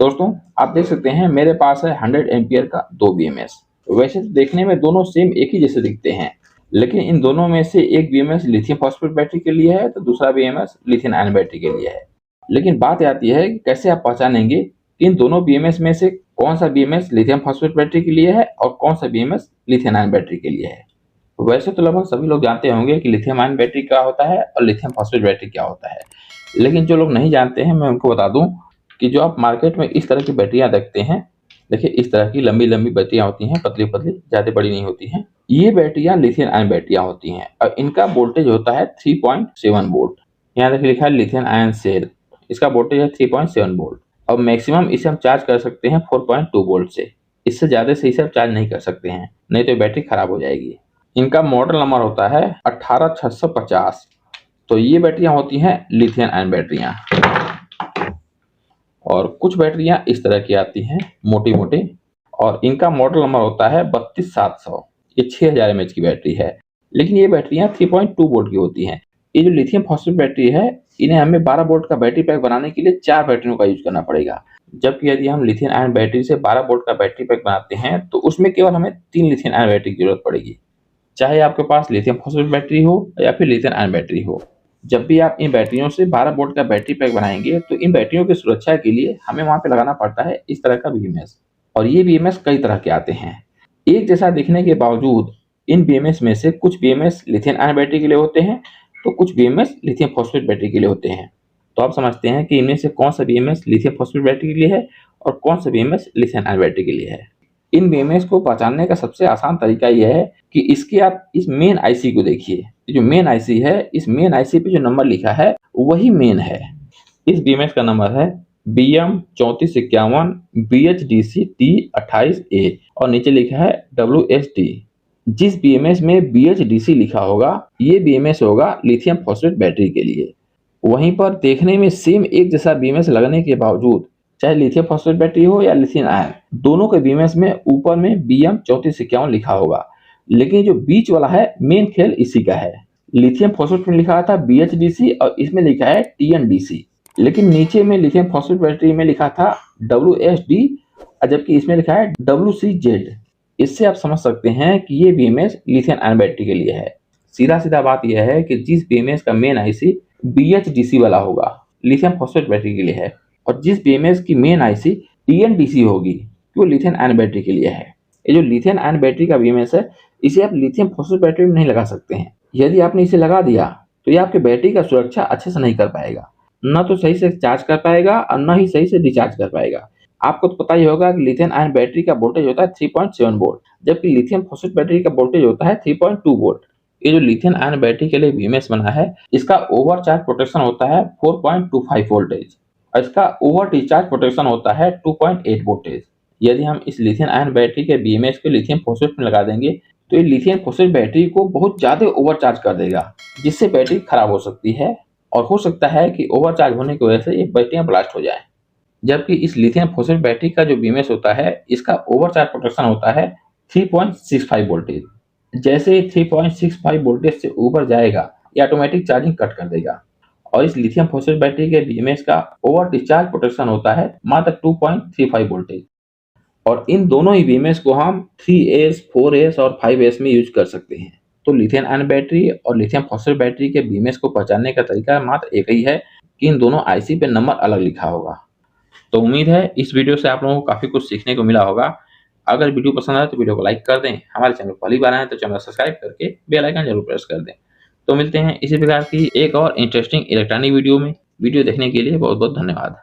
दोस्तों आप देख सकते हैं मेरे पास है 100 एम्पियर का 2 बीएमएस। वैसे तो देखने में दोनों सेम एक ही जैसे दिखते हैं, लेकिन इन दोनों में से एक बीएमएस लिथियम फॉस्फेट बैटरी के लिए है तो दूसरा बीएमएस लिथियम आयन बैटरी के लिए है। लेकिन बात आती है कि कैसे आप पहचानेंगे कि इन दोनों बीएमएस में से कौन सा बीएमएस लिथियम फॉस्फेट बैटरी के लिए है और कौन सा बीएमएस लिथियम आयन बैटरी के लिए है। वैसे तो लगभग सभी लोग जानते होंगे कि लिथियम आयन बैटरी क्या होता है और लिथियम फॉस्फेट बैटरी क्या होता है, लेकिन जो लोग नहीं जानते हैं मैं उनको बता दूं कि जो आप मार्केट में इस तरह की बैटरियां देखते हैं, देखिए इस तरह की लंबी लंबी बैटरियां होती हैं, पतली पतली, ज़्यादा बड़ी नहीं होती हैं। ये बैटरियां लिथियम आयन बैटरियां होती हैं और इनका वोल्टेज होता है 3.7 वोल्ट। यहाँ देखिए लिखा है लिथियम आयन सेल, इसका वोल्टेज है 3.7 वोल्ट और मैक्सिमम इसे हम चार्ज कर सकते हैं 4.2 वोल्ट से। इससे ज़्यादा से इसे आप चार्ज नहीं कर सकते हैं, नहीं तो बैटरी खराब हो जाएगी। इनका मॉडल नंबर होता है 18650। तो ये बैटरियां होती हैं लिथियम आयन बैटरियां। और कुछ बैटरियां इस तरह की आती हैं मोटी मोटी, और इनका मॉडल नंबर होता है 32700। ये 6000 mAh की बैटरी है, लेकिन ये बैटरियां 3.2 वोल्ट की होती हैं। ये जो लिथियम फॉस्फेट बैटरी है, इन्हें हमें 12 वोल्ट का बैटरी पैक बनाने के लिए 4 बैटरियों का यूज करना पड़ेगा, जबकि यदि हम लिथियम आयन बैटरी से 12 वोल्ट का बैटरी पैक बनाते हैं तो उसमें केवल हमें 3 लिथियम आयन बैटरी की जरूरत पड़ेगी, चाहे आपके पास लिथियम फॉस्फेट बैटरी हो या फिर लिथियम आयन बैटरी हो। जब भी आप इन बैटरियों से 12 वोल्ट का बैटरी पैक बनाएंगे तो इन बैटरियों की सुरक्षा के लिए हमें वहां पे लगाना पड़ता है इस तरह का बीएमएस। और ये बीएमएस कई तरह के आते हैं। एक जैसा दिखने के बावजूद इन बीएमएस में से कुछ बीएमएस लिथियम आयन बैटरी के लिए होते हैं तो कुछ बीएमएस लिथियम फॉस्फेट बैटरी के लिए होते हैं। तो आप समझते हैं कि इनमें से कौन सा बीएमएस लिथियम फॉस्फेट बैटरी के लिए है और कौन सा बीएमएस लिथियम आयन बैटरी के लिए है। इन बीएमएस को पहचानने का सबसे आसान तरीका यह है कि इसके आप इस मेन आईसी को देखिए। जो मेन आईसी है, इस मेन आईसी पे जो नंबर लिखा है वही मेन है। इस बीएमएस का नंबर है BM3451 BHDC T28A और नीचे लिखा है WSD। जिस बीएमएस में BHDC लिखा होगा ये बीएमएस होगा लिथियम फॉस्फेट बैटरी के लिए। वहीं पर देखने में सेम एक जैसा बीएमएस लगने के बावजूद, चाहे लिथियम फॉस्फेट बैटरी हो या लिथियम आयन, दोनों के बीएमएस में ऊपर में BM3451 लिखा होगा, लेकिन जो बीच वाला है मेन खेल इसी का है। लिथियम फॉस्फेट में लिखा था BHDC और इसमें लिखा है TNDC, लेकिन नीचे में लिथियम फॉस्फेट बैटरी में लिखा था WSD जबकि इसमें लिखा है WCZ। इससे आप समझ सकते हैं कि ये बीएमएस लिथियम आयन बैटरी के लिए है। सीधा सीधा बात यह है कि जिस बीएमएस का मेन आईसी BHDC वाला होगा लिथियम फॉस्फेट बैटरी के लिए है, और जिस बीएमएस की मेन आईसी TNDC होगी वो लिथियम आयन बैटरी के लिए है। ये जो लिथियम आयन बैटरी का बीएमएस है इसे आप लिथियम फॉस्फेट बैटरी में नहीं लगा सकते हैं। यदि आपने इसे लगा दिया तो ये आपके बैटरी का सुरक्षा अच्छे से नहीं कर पाएगा, न तो सही से चार्ज कर पाएगा और न ही सही से डिस्चार्ज कर पाएगा। आपको तो पता ही होगा कि लिथियम आयन बैटरी का वोल्टेज होता है 3.7 वोल्ट, जबकि लिथियम फॉस्फेट बैटरी का वोल्टेज होता है 3.2 वोल्ट। ये जो लिथियम आयन बैटरी के लिए बीएमएस बना है इसका ओवरचार्ज प्रोटेक्शन होता है 4.25 वोल्टेज और इसका ओवर डिस्चार्ज प्रोटेक्शन होता है 2.8 वोल्टेज। यदि हम इस लिथियम आयन बैटरी के बीएमएस को लिथियम फॉस्फेट में लगा देंगे तो ये लिथियम फॉस्फेट बैटरी को बहुत ज्यादा ओवरचार्ज कर देगा, जिससे बैटरी खराब हो सकती है और हो सकता है कि ओवरचार्ज होने की वजह से ये बैटरियां ब्लास्ट हो जाए। जबकि इस लिथियम फॉस्फेट बैटरी का जो बीएमएस होता है इसका ओवरचार्ज प्रोटेक्शन होता है 3.65 वोल्टेज। जैसे ही 3.65 वोल्टेज से ऊपर जाएगा ये ऑटोमेटिक चार्जिंग कट कर देगा। और इस लिथियम फॉस्फेट बैटरी के बीएमएस का ओवर डिस्चार्ज प्रोटेक्शन होता है मात्र 2.35 वोल्टेज। और इन दोनों ही बीएमएस को हम 3S, 4S और 5S में यूज कर सकते हैं। तो लिथियम आयन बैटरी और लिथियम फॉस्फेट बैटरी के बीएमएस को पहचानने का तरीका मात्र एक ही है कि इन दोनों आईसी पे नंबर अलग लिखा होगा। तो उम्मीद है इस वीडियो से आप लोगों को काफी कुछ सीखने को मिला होगा। अगर वीडियो पसंद आए तो वीडियो को लाइक कर दें, हमारे चैनल पहली बार आए तो चैनल सब्सक्राइब करके बेल आइकन जरूर प्रेस कर दें। तो मिलते हैं इसी प्रकार की एक और इंटरेस्टिंग इलेक्ट्रॉनिक वीडियो में। वीडियो देखने के लिए बहुत बहुत धन्यवाद।